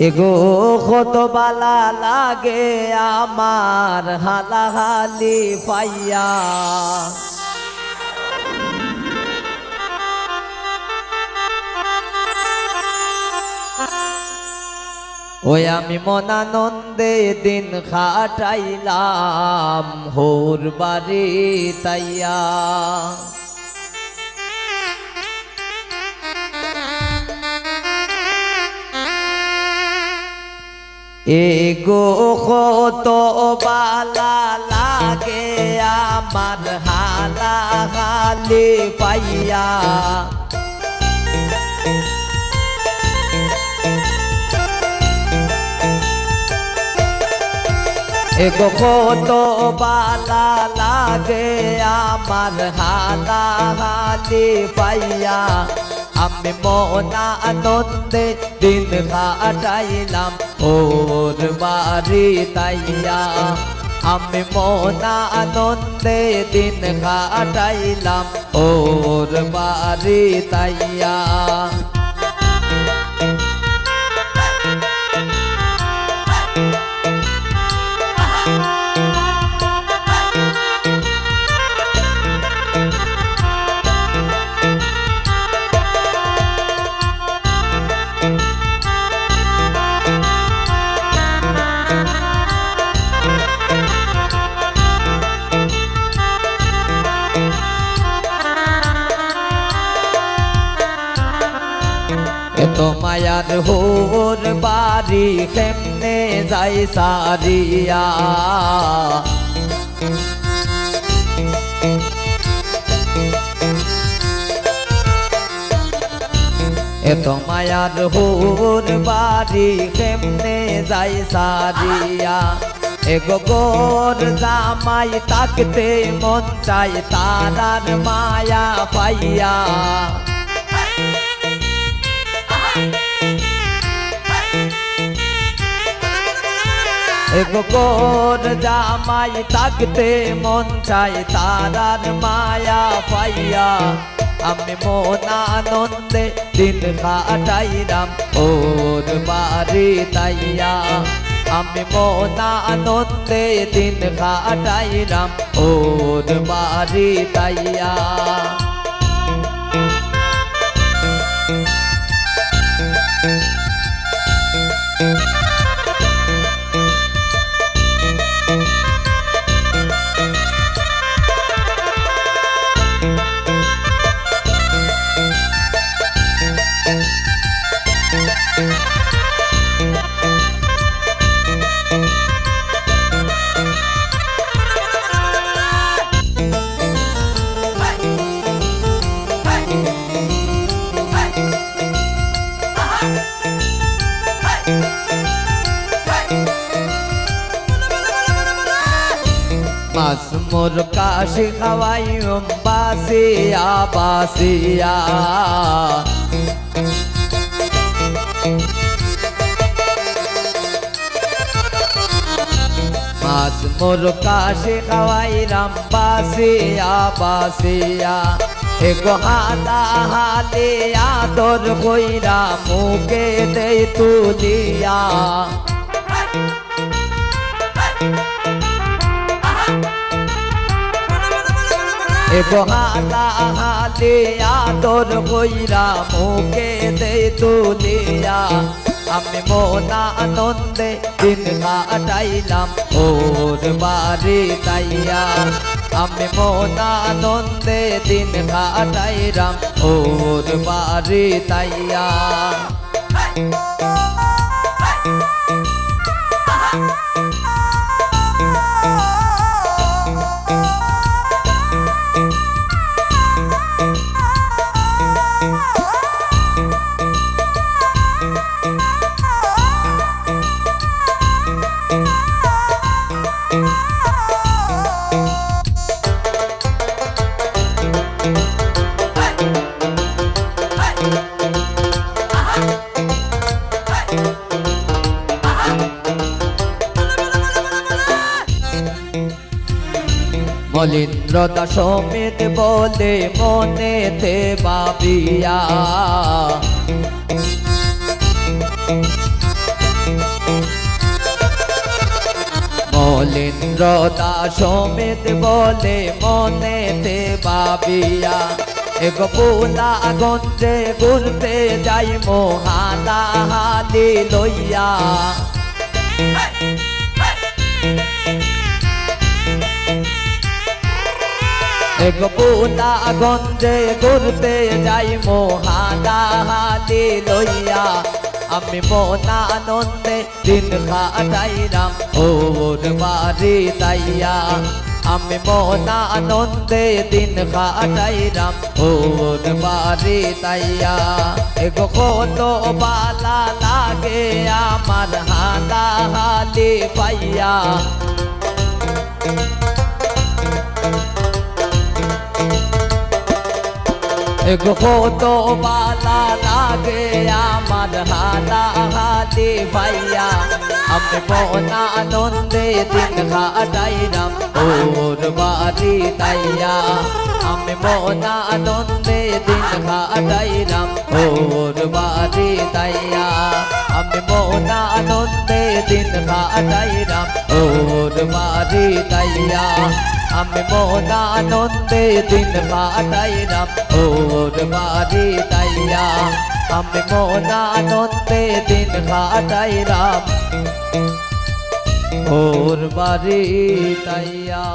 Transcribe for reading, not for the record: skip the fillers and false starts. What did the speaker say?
এগো কত বালা লাগে আমার হালাহালি পাইয়া ওই আমি মনানন্দে দিন খাটাইলাম হোর বাড়ি তাইয়া এগো কত বালা লাগে আমার হালাহালি পাইয়া এগো কত বালা লাগে আমার হালাহালি পাইয়া আমি মনা আনন্দে দিন কাটাইলাম ওর বাড়ি তাইয়া আমি মনা আনন্দে দিন কাটাইলাম ওর বাড়ি তাইয়া এত মায়ার হোর বাড়ি কেমনে যাই সারিয়া এত মায়ার হোর বাড়ি কেমনে যাই সারিয়া এগো গোর জামাই তাকতে মন চাই তারার মায়া পাইয়া এগো গোর জামাই তাকতে মন চাই তারার মায়া পাইয়া আমি মনা আনন্দে দিন কাটাইলাম ওর বাড়ি তাইয়া আমি মনা আনন্দে দিন কাটাইলাম ওর বাড়ি তাইয়া মাছ মোর কাশি খাওয়াই বাসিয়া বাসিয়া মাছ মোর কাশি খাওয়াই রাম বাসিয়া বাসিয়া এগো হালা হালে আদর কইরা মুখে দেই তুলিয়া এগো হালা হালে আদর কইরা মুখে দেই তুলিয়া আমি মনা আনন্দে দিন কাটাইলাম ওর বাড়ি তাইয়া আমি মনা আনন্দে দিন কাটাইলাম ওর বাড়ি তাইয়া মলিন্দ্র দাস সমিত বলে মনেতে ভাবিয়া বলীন্দ্র দাস সমেত বলে মনেতে ভাবিয়া এগো পোলা গঞ্জে ঘুরতে যাই মোহালা হালি লইয়া এগো পোলা গঞ্জে ঘুরতে যাই মোহালা হালি লইয়া আমি মনা আনন্দে দিন কাটাইলাম ওর বাড়ি তাইয়া আমি মনা আনন্দে দিন কাটাইলাম ওর বাড়ি তাইয়া এগো কত বালা লাগে আমার হালা হালি পাইয়া এগো কত বালা লাগে আমার হালা হালি পাইয়া আমি মনা আনন্দে দিন কাটাইলাম ওর বাড়ি তাইয়া আমি মনা আনন্দে দিন কাটাইলাম ওর বাড়ি তাইয়া আমি মনা আনন্দে দিন কাটাইলাম ওর বাড়ি তাইয়া আমি মনা আনন্দে দিন কাটাইলাম ওর বাড়ি তাইয়া আমি মনা আনন্দে দিন কাটাইলাম ওর বাড়ি তাইয়া।